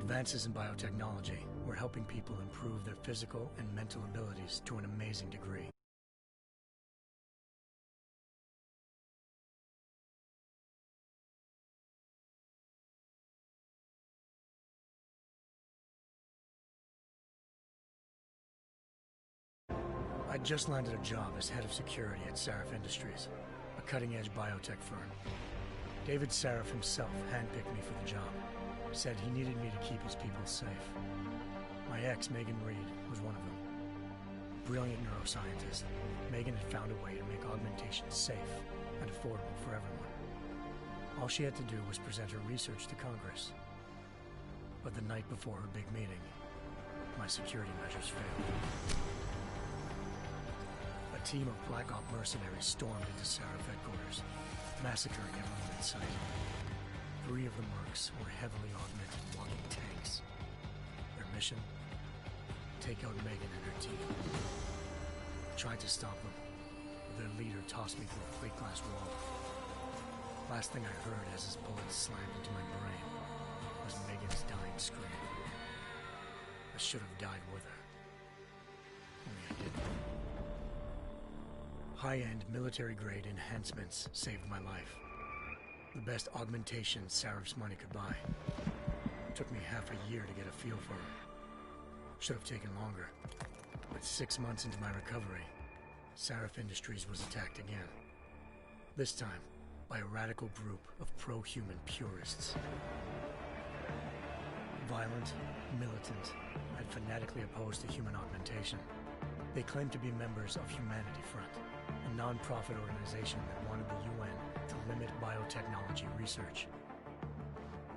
Advances in biotechnology were helping people improve their physical and mental abilities to an amazing degree. I'd just landed a job as head of security at Sarif Industries, a cutting-edge biotech firm. David Sarif himself handpicked me for the job, said he needed me to keep his people safe. My ex, Megan Reed, was one of them. Brilliant neuroscientist, Megan had found a way to make augmentation safe and affordable for everyone. All she had to do was present her research to Congress. But the night before her big meeting, my security measures failed. A team of Black Op mercenaries stormed into Sarif headquarters, massacring everyone in sight. 3 of the mercs were heavily augmented walking tanks. Their mission? Take out Megan and her team. I tried to stop them, but their leader tossed me through a plate glass wall. Last thing I heard as his bullet slammed into my brain was Megan's dying scream. I should have died with her. Only I didn't. High-end military-grade enhancements saved my life. The best augmentation Sarif's money could buy. It took me half a year to get a feel for her. Should have taken longer. But 6 months into my recovery, Sarif Industries was attacked again. This time, by a radical group of pro-human purists. Violent, militant, and fanatically opposed to human augmentation. They claimed to be members of Humanity Front, a non-profit organization that wanted the UN to limit biotechnology research.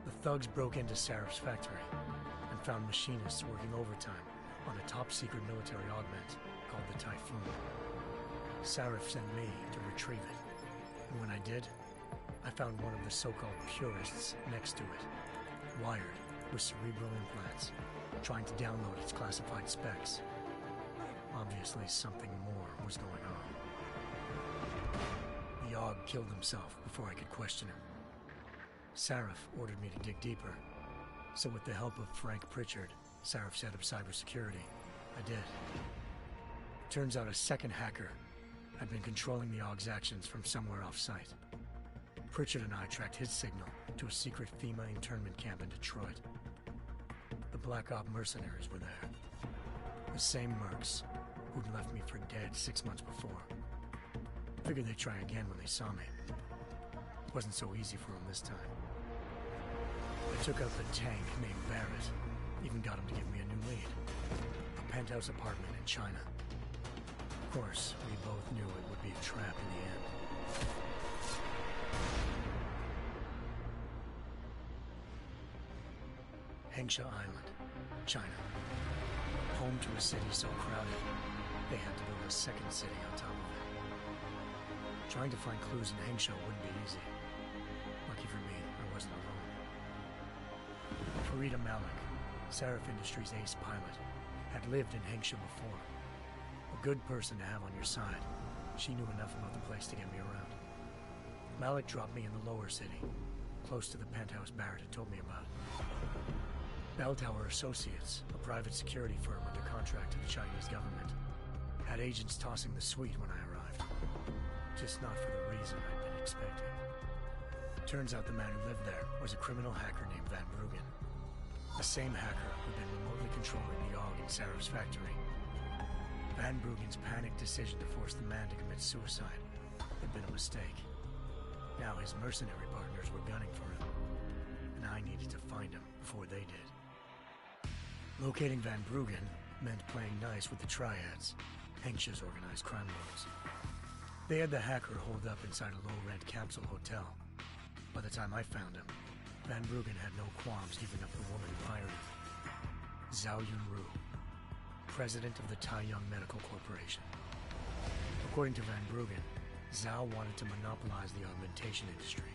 The thugs broke into Sarif's factory and found machinists working overtime on a top-secret military augment called the Typhoon. Sarif sent me to retrieve it, and when I did, I found one of the so-called purists next to it, wired with cerebral implants, trying to download its classified specs. Obviously, something more was going on. The Aug killed himself before I could question him. Sarif ordered me to dig deeper, so with the help of Frank Pritchard, Sarif's head of cybersecurity, I did. Turns out a second hacker had been controlling the Aug's actions from somewhere off-site. Pritchard and I tracked his signal to a secret FEMA internment camp in Detroit. The Black Op mercenaries were there. The same mercs who'd left me for dead 6 months before. Figured they'd try again when they saw me. Wasn't so easy for them this time. I took out the tank named Barrett. Even got him to give me a new lead. A penthouse apartment in China. Of course, we both knew it would be a trap in the end. Hengsha Island, China. Home to a city so crowded, they had to build a second city on top of it. Trying to find clues in Hengsha wouldn't be easy. Lucky for me, I wasn't alone. Farida Malik, Sarif Industries' ace pilot, had lived in Hengsha before. A good person to have on your side. She knew enough about the place to get me around. Malik dropped me in the lower city, close to the penthouse Barrett had told me about. Bell Tower Associates, a private security firm under contract to the Chinese government, had agents tossing the suite when I arrived. Just not for the reason I'd been expecting. Turns out the man who lived there was a criminal hacker named Van Bruggen. The same hacker who'd been remotely controlling the Aug in Sarif's factory. Van Bruggen's panicked decision to force the man to commit suicide had been a mistake. Now his mercenary partners were gunning for him, and I needed to find him before they did. Locating Van Bruggen meant playing nice with the Triads, Hengsha's organized crime lords. They had the hacker holed up inside a low-rent capsule hotel. By the time I found him, Van Bruggen had no qualms giving up the woman who hired him. Zhao Yunru, president of the Taiyang Medical Corporation. According to Van Bruggen, Zhao wanted to monopolize the augmentation industry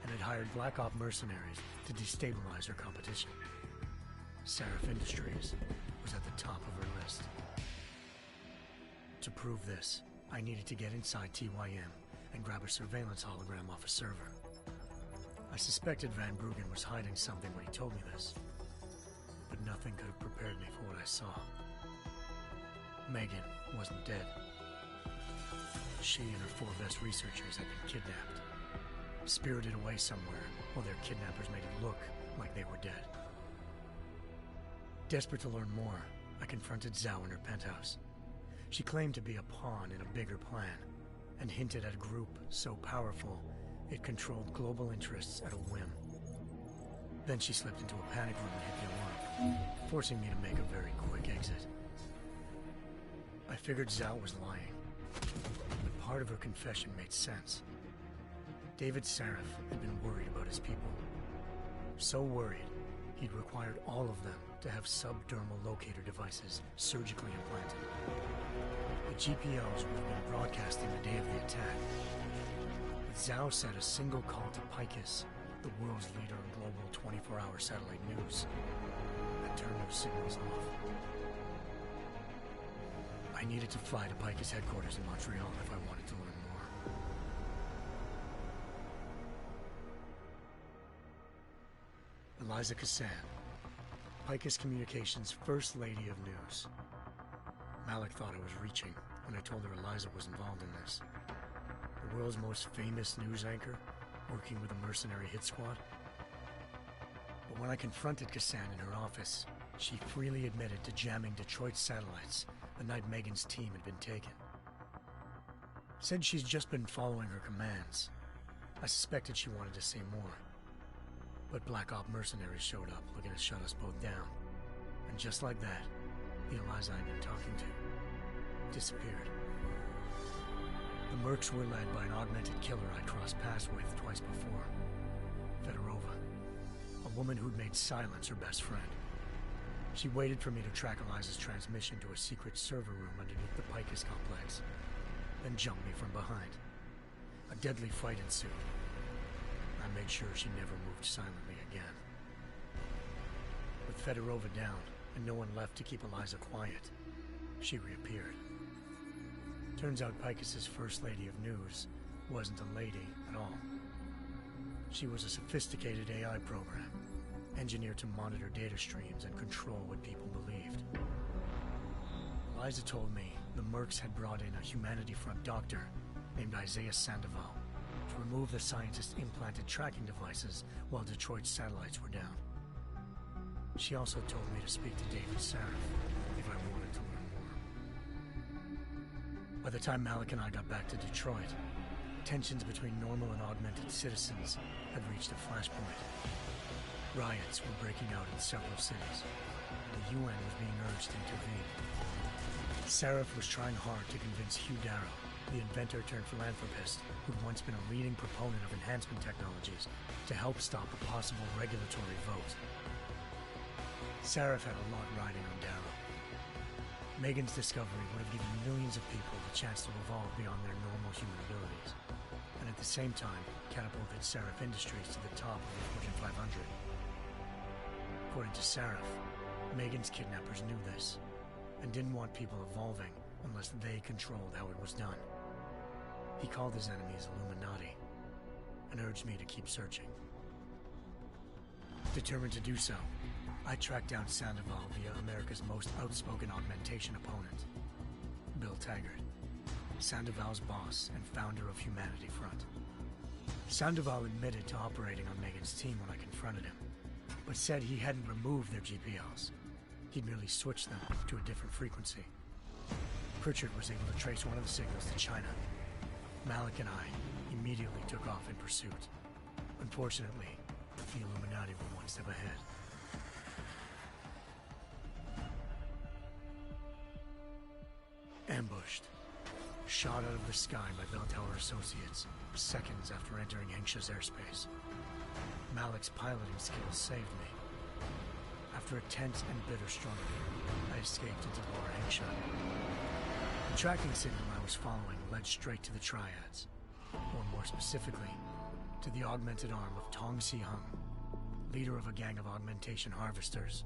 and had hired Black Op mercenaries to destabilize her competition. Sarif Industries was at the top of her list. To prove this, I needed to get inside TYM and grab a surveillance hologram off a server. I suspected Van Bruggen was hiding something when he told me this, but nothing could have prepared me for what I saw. Megan wasn't dead. She and her 4 best researchers had been kidnapped, spirited away somewhere while their kidnappers made it look like they were dead. Desperate to learn more, I confronted Zhao in her penthouse. She claimed to be a pawn in a bigger plan, and hinted at a group so powerful it controlled global interests at a whim. Then she slipped into a panic room and hit the alarm, forcing me to make a very quick exit. I figured Zhao was lying, but part of her confession made sense. David Sarif had been worried about his people. So worried, he'd required all of them to have subdermal locator devices surgically implanted. The GPOs would have been broadcasting the day of the attack. But Zhao said a single call to Picus, the world's leader in global 24-hour satellite news, had turned those signals off. I needed to fly to Picus headquarters in Montreal if I wanted to learn more. Eliza Cassan, Picus Communications' First Lady of News. Malik thought I was reaching when I told her Eliza was involved in this. The world's most famous news anchor, working with a mercenary hit squad. But when I confronted Cassan in her office, she freely admitted to jamming Detroit's satellites the night Megan's team had been taken. Said she's just been following her commands. I suspected she wanted to say more. But Black Op mercenaries showed up looking to shut us both down. And just like that, the Eliza I'd been talking to disappeared. The Mercs were led by an augmented killer I crossed paths with twice before, Fedorova, a woman who'd made silence her best friend. She waited for me to track Eliza's transmission to a secret server room underneath the Picus complex, then jumped me from behind. A deadly fight ensued. I made sure she never moved silently again. With Fedorova down and no one left to keep Eliza quiet, she reappeared. Turns out Picus's First Lady of News wasn't a lady at all. She was a sophisticated AI program, engineered to monitor data streams and control what people believed. Eliza told me the Mercs had brought in a Humanity Front doctor named Isaiah Sandoval to remove the scientist's implanted tracking devices while Detroit's satellites were down. She also told me to speak to David Sarif if I wanted to learn more. By the time Malik and I got back to Detroit, tensions between normal and augmented citizens had reached a flashpoint. Riots were breaking out in several cities, and the UN was being urged to intervene. Sarif was trying hard to convince Hugh Darrow, the inventor-turned-philanthropist who'd once been a leading proponent of enhancement technologies, to help stop a possible regulatory vote. Sarif had a lot riding on Darrow. Megan's discovery would have given millions of people the chance to evolve beyond their normal human abilities, and at the same time catapulted Sarif Industries to the top of the Fortune 500. According to Sarif, Megan's kidnappers knew this, and didn't want people evolving unless they controlled how it was done. He called his enemies Illuminati, and urged me to keep searching. Determined to do so, I tracked down Sandoval via America's most outspoken augmentation opponent, Bill Taggart, Sandoval's boss and founder of Humanity Front. Sandoval admitted to operating on Megan's team when I confronted him, but said he hadn't removed their GPLs. He'd merely switched them to a different frequency. Pritchard was able to trace one of the signals to China. Malik and I immediately took off in pursuit. Unfortunately, the Illuminati were one step ahead. Ambushed. Shot out of the sky by Bell Tower Associates, seconds after entering Hengsha's airspace. Malik's piloting skills saved me. After a tense and bitter struggle, I escaped into Lower Hengsha. The tracking signal I was following led straight to the Triads, or more specifically, to the augmented arm of Tong Si-hung, leader of a gang of augmentation harvesters.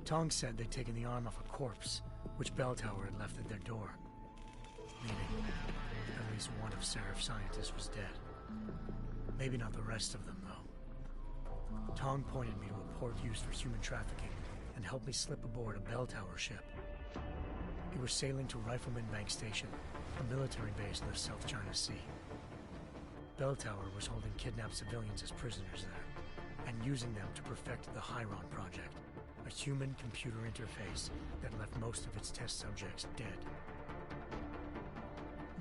Tong said they'd taken the arm off a corpse, which Bell Tower had left at their door, meaning at least one of Sarif's scientists was dead. Maybe not the rest of them, though. Tong pointed me to a port used for human trafficking and helped me slip aboard a bell tower ship. He was sailing to Rifleman Bank Station, a military base in the South China Sea. Bell Tower was holding kidnapped civilians as prisoners there, and using them to perfect the Chiron Project, a human-computer interface that left most of its test subjects dead.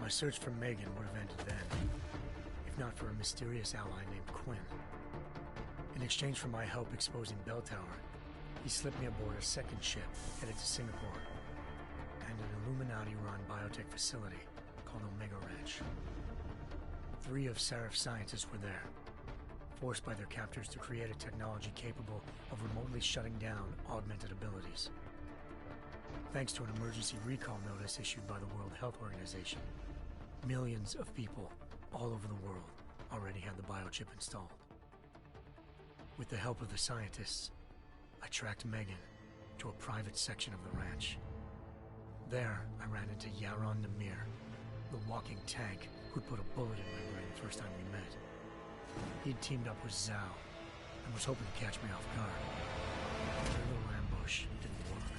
My search for Megan would have ended then, if not for a mysterious ally named Quinn. In exchange for my help exposing Bell Tower, he slipped me aboard a second ship headed to Singapore and an Illuminati-run biotech facility called Omega Ranch. 3 of Seraph's scientists were there, forced by their captors to create a technology capable of remotely shutting down augmented abilities. Thanks to an emergency recall notice issued by the World Health Organization, millions of people all over the world already had the biochip installed. With the help of the scientists, I tracked Megan to a private section of the ranch. There, I ran into Yaron Namir, the walking tank who'd put a bullet in my brain the first time we met. He'd teamed up with Zhao and was hoping to catch me off guard. Their little ambush didn't work.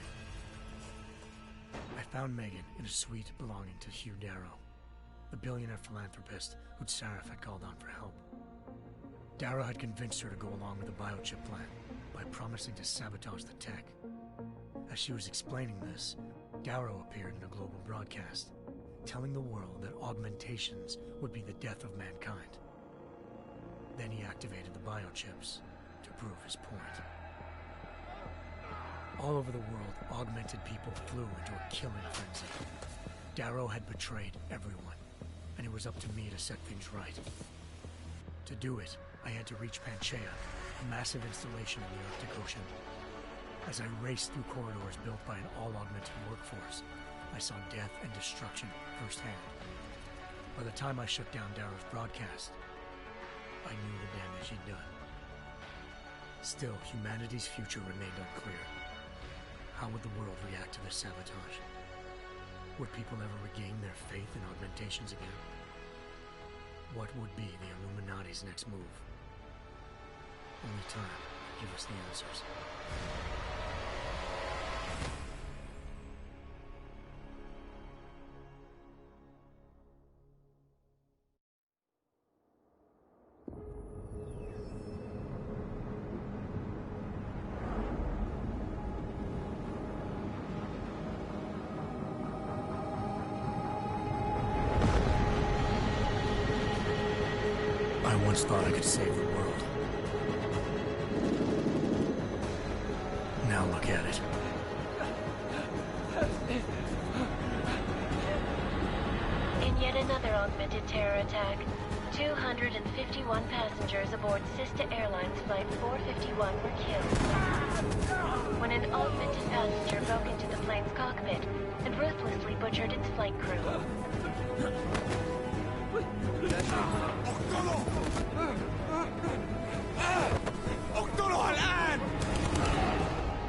I found Megan in a suite belonging to Hugh Darrow, the billionaire philanthropist who'd Seraph had called on for help. Darrow had convinced her to go along with the biochip plan by promising to sabotage the tech. As she was explaining this, Darrow appeared in a global broadcast, telling the world that augmentations would be the death of mankind. Then he activated the biochips to prove his point. All over the world, augmented people flew into a killing frenzy. Darrow had betrayed everyone, and it was up to me to set things right. To do it, I had to reach Panchaea, a massive installation in the Arctic Ocean. As I raced through corridors built by an all-augmented workforce, I saw death and destruction firsthand. By the time I shut down Darrow's broadcast, I knew the damage he'd done. Still, humanity's future remained unclear. How would the world react to this sabotage? Would people ever regain their faith in augmentations again? What would be the Illuminati's next move? Only time will give us the answers. I once thought I could save the world. Now look at it. In yet another augmented terror attack, 251 passengers aboard Sister Airlines Flight 451 were killed when an augmented passenger broke into the plane's cockpit and ruthlessly butchered its flight crew.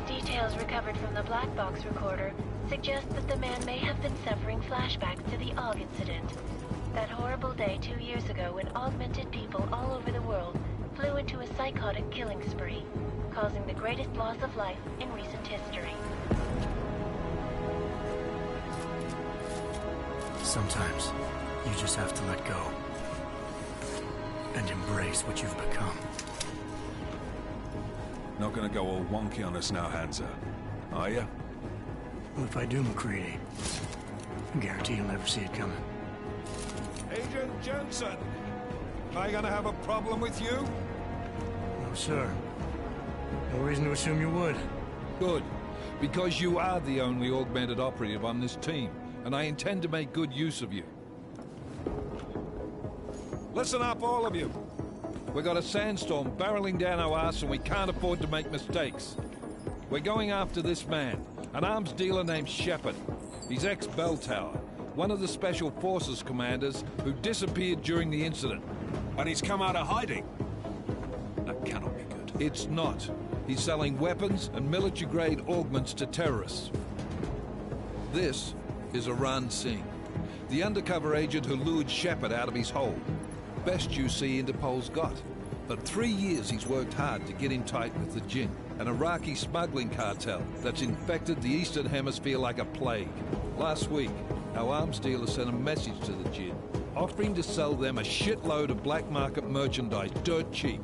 Details recovered from the black box recorder suggest that the man may have been suffering flashbacks to the Aug incident. That horrible day 2 years ago when augmented people all over the world flew into a psychotic killing spree, causing the greatest loss of life in recent history. Sometimes, you just have to let go. And embrace what you've become. Not gonna go all wonky on us now, Hansa, are ya? Well, if I do, McCready, I guarantee you'll never see it coming. Agent Jensen! Am I gonna have a problem with you? No, sir. No reason to assume you would. Good. Because you are the only augmented operative on this team, and I intend to make good use of you. Listen up, all of you. We got a sandstorm barreling down our arse and we can't afford to make mistakes. We're going after this man, an arms dealer named Shepard. He's ex-Bell Tower, one of the Special Forces commanders who disappeared during the incident. And he's come out of hiding. That cannot be good. It's not. He's selling weapons and military-grade augments to terrorists. This is Iran Singh, the undercover agent who lured Shepard out of his hole. Best you see Interpol's got. For 3 years he's worked hard to get in tight with the Jinn, an Iraqi smuggling cartel that's infected the Eastern Hemisphere like a plague. Last week, our arms dealer sent a message to the Jinn, offering to sell them a shitload of black market merchandise dirt cheap.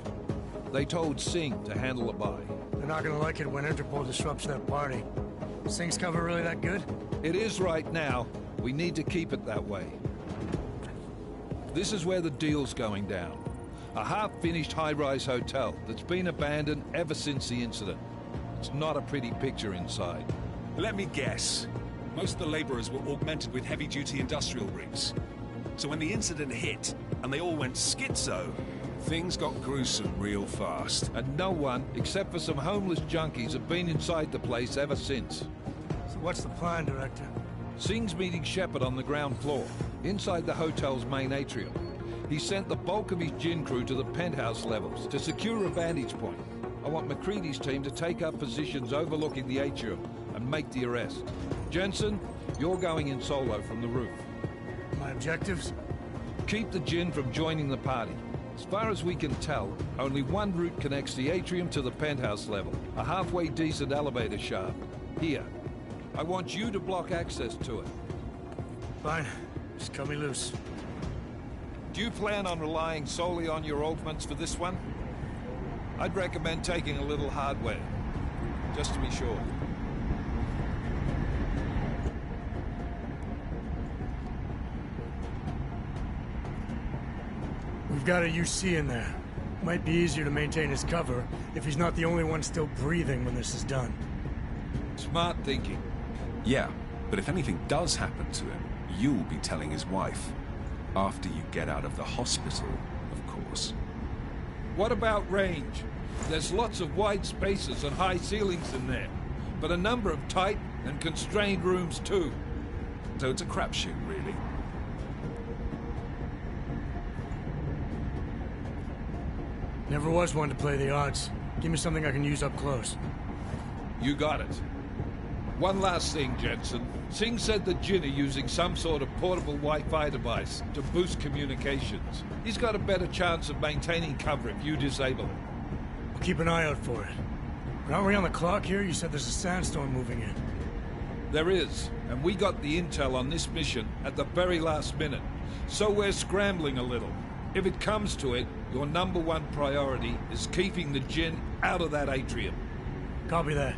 They told Singh to handle the buy. They're not gonna like it when Interpol disrupts their party. Singh's cover really that good? It is right now. We need to keep it that way. This is where the deal's going down. A half-finished high-rise hotel that's been abandoned ever since the incident. It's not a pretty picture inside. Let me guess. Most of the laborers were augmented with heavy-duty industrial rigs. So when the incident hit, and they all went schizo, things got gruesome real fast. And no one, except for some homeless junkies, have been inside the place ever since. So what's the plan, Director? Singh's meeting Shepard on the ground floor, inside the hotel's main atrium. He sent the bulk of his Jinn crew to the penthouse levels to secure a vantage point. I want McCready's team to take up positions overlooking the atrium and make the arrest. Jensen, you're going in solo from the roof. My objectives? Keep the Jinn from joining the party. As far as we can tell, only one route connects the atrium to the penthouse level, a halfway decent elevator shaft. Here. I want you to block access to it. Fine. Just cut me loose. Do you plan on relying solely on your augments for this one? I'd recommend taking a little hardware, just to be sure. We've got a UC in there. Might be easier to maintain his cover if he's not the only one still breathing when this is done. Smart thinking. Yeah, but if anything does happen to him, you'll be telling his wife. After you get out of the hospital, of course. What about range? There's lots of wide spaces and high ceilings in there, but a number of tight and constrained rooms too. So it's a crapshoot, really. Never was one to play the odds. Give me something I can use up close. You got it. One last thing, Jensen. Singh said the Jinn are using some sort of portable Wi-Fi device to boost communications. He's got a better chance of maintaining cover if you disable it. I'll keep an eye out for it. But aren't we on the clock here? You said there's a sandstorm moving in. There is, and we got the intel on this mission at the very last minute. So we're scrambling a little. If it comes to it, your #1 priority is keeping the Jinn out of that atrium. Copy that.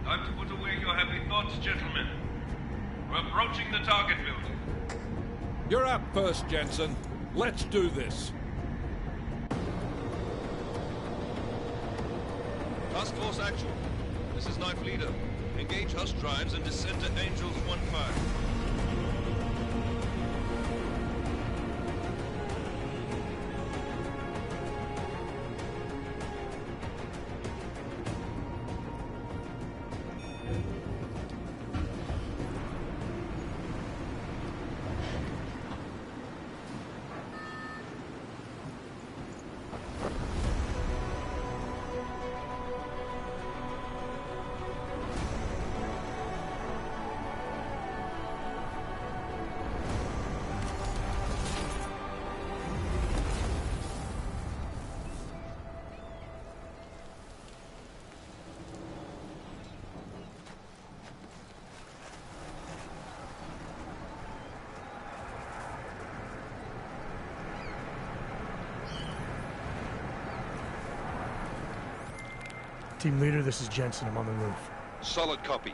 Time to put away your heavy thoughts, gentlemen. We're approaching the target building. You're up first, Jensen. Let's do this. Task Force Actual. This is Knife Leader. Engage Hush drives and descend to Angels 1-5. Team leader, this is Jensen. I'm on the roof. Solid copy.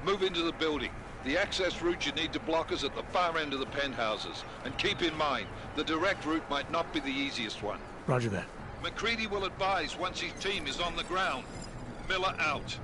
Move into the building. The access route you need to block is at the far end of the penthouses. And keep in mind, the direct route might not be the easiest one. Roger that. McCready will advise once his team is on the ground. Miller out.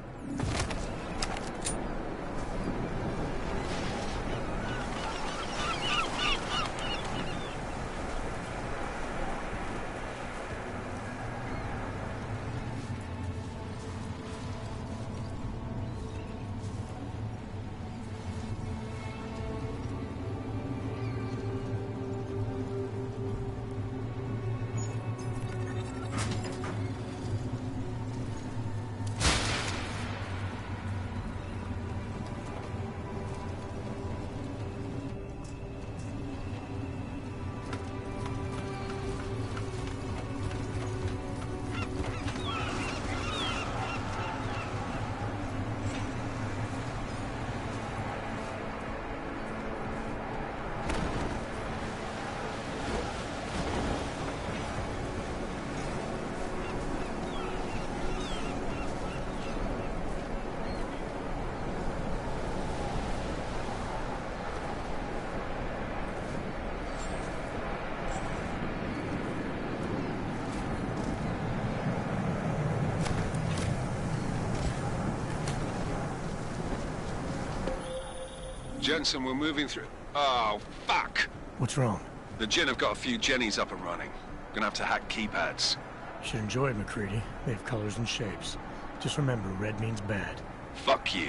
Jensen, we're moving through... Oh, fuck! What's wrong? The Jinn have got a few Jennies up and running. Gonna have to hack keypads. Should enjoy it, McCready. They have colors and shapes. Just remember, red means bad. Fuck you.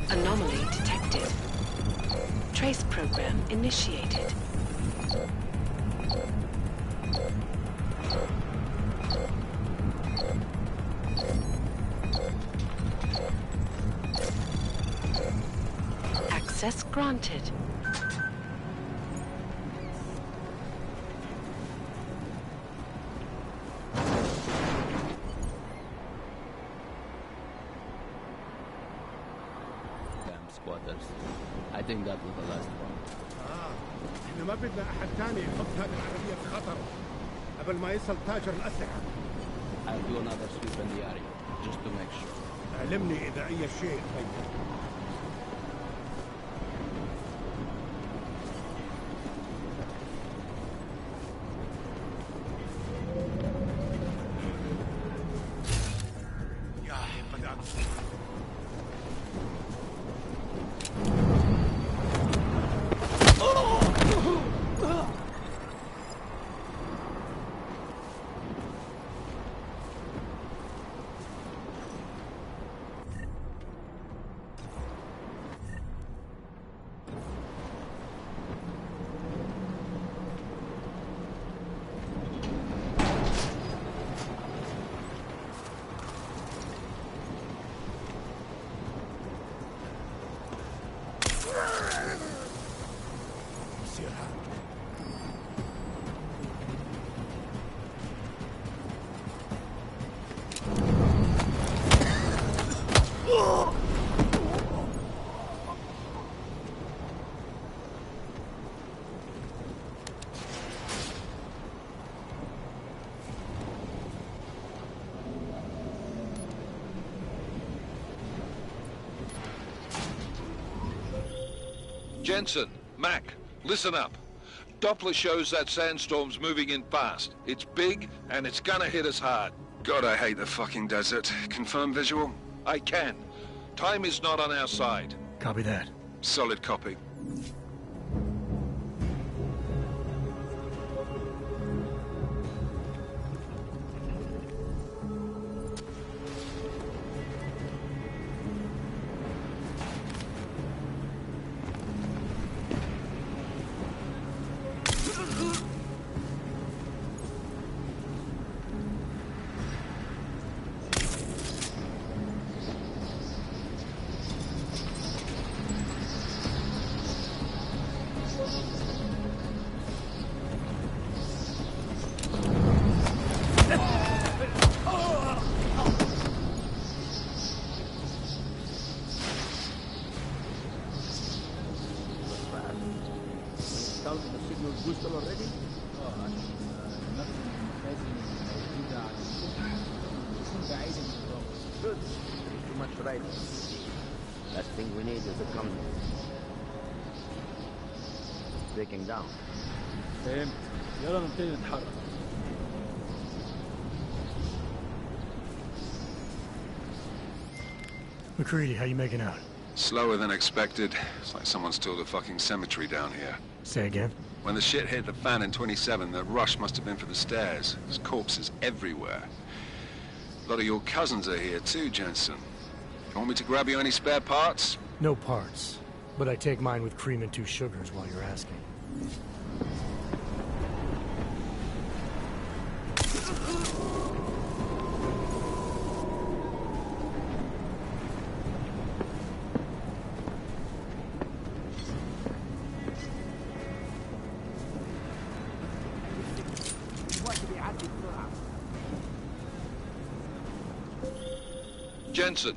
Anomaly detected. Trace program initiated. Access granted. Squatters. I think that was the last one. احنا ما بدنا احد تاني يحط هذه العربية في خطر قبل ما يصل تاجر الأسلحة. I'll do another sweep in the area, just to make sure. علمني إذا أي شيء غير. Jensen, Mac, listen up. Doppler shows that sandstorm's moving in fast. It's big, and it's gonna hit us hard. God, I hate the fucking desert. Confirm visual? I can. Time is not on our side. Copy that. Solid copy. Good. Too much right. Last thing we need is a company. Breaking down. فهمت. يلا نبتدي نتحرك. McCready, how you making out? Slower than expected. It's like someone's tilled a fucking cemetery down here. Say again? When the shit hit the fan in 27, the rush must have been for the stairs. There's corpses everywhere. A lot of your cousins are here too, Jensen. Want me to grab you any spare parts? No parts. But I take mine with cream and 2 sugars while you're asking. Jensen,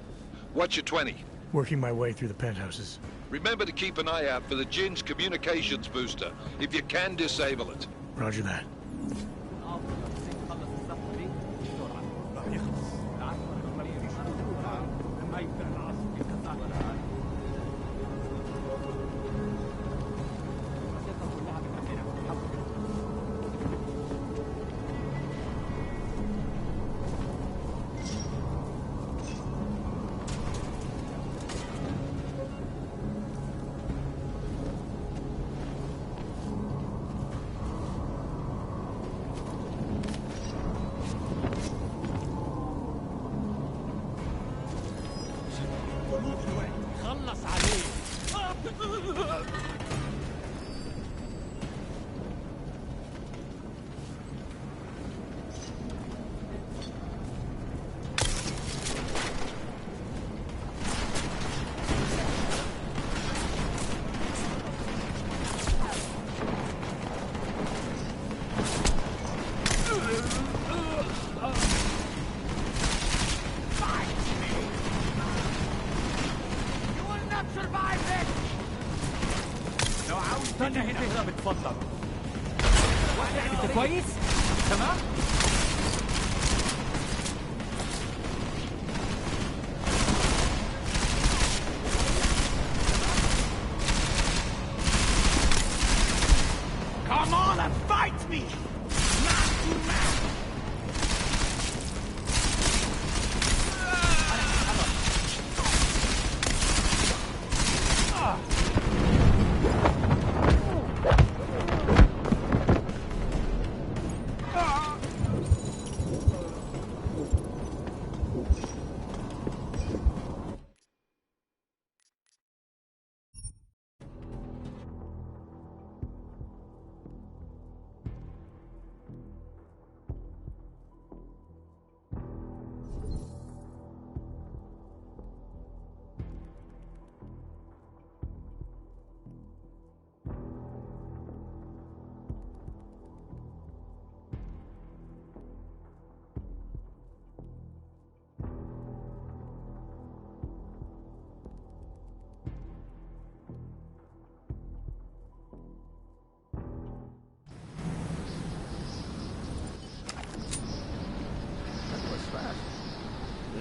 what's your 20? Working my way through the penthouses. Remember to keep an eye out for the Jin's communications booster. If you can, disable it. Roger that. اتفضل. انت كويس؟ تمام؟ Fight me!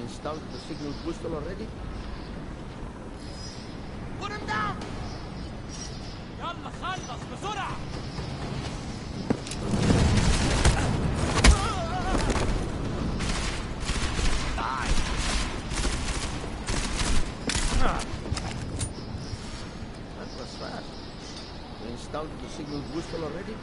Installed the signal booster already? Put him down! يلا خلص بسرعة! Die! That was fast. You installed the signal booster already?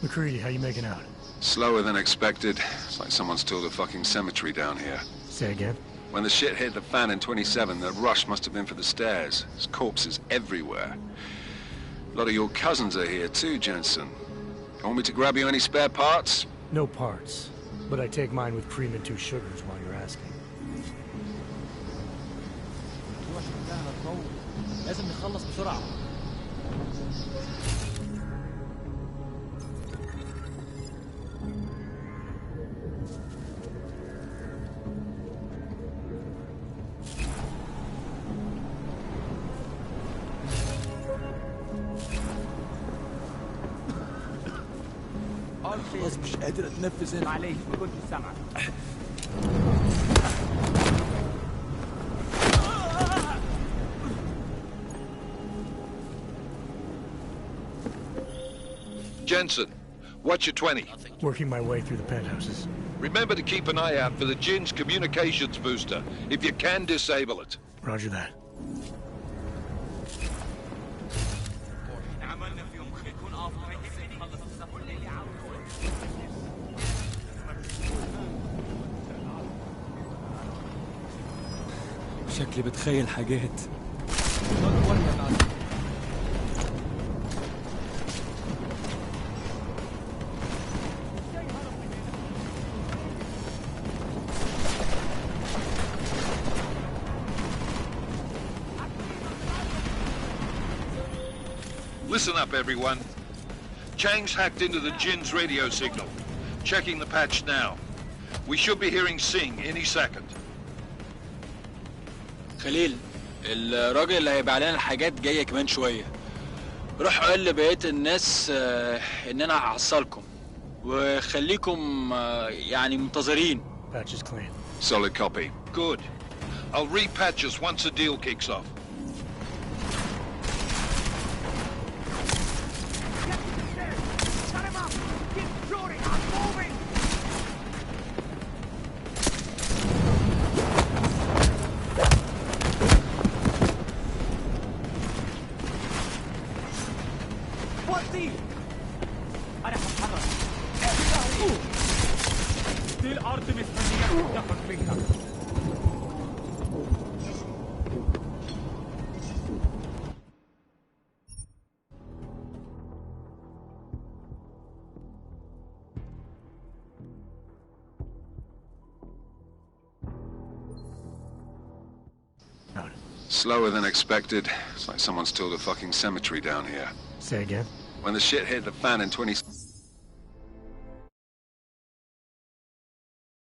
McCready, how you making out? Slower than expected. It's like someone's tilled a fucking cemetery down here. Say again? When the shit hit the fan in 27, the rush must have been for the stairs. There's corpses everywhere. A lot of your cousins are here too, Jensen. Want me to grab you any spare parts? No parts. But I take mine with cream and 2 sugars while you're asking. لازم نخلص بسرعة. خلاص مش قادر اتنفس هنا. معليش ما كنتش سامعك. Jensen, what's your 20? Working my way through the penthouses. Remember to keep an eye out for the Jin's communications booster. If you can, disable it. Roger that. شكلي بتخيل حاجات. Don't worry about it. Listen up, everyone. Chang's hacked into the Jin's radio signal. Checking the patch now. We should be hearing Sing any second. خليل، الراجل اللي هيبيع لنا الحاجات جاية كمان شوية. روح قول لبقية الناس إن أنا هحصلكم، وخليكم يعني منتظرين. Patch is clean. Solid copy. Good. I'll repatch us once the deal kicks off. أنا هتحرك. دي الأرض مستنية تتدحرج منها. Slower than expected. It's like someone's tilled a fucking cemetery down here. Say again? When the shit hit the fan in 20...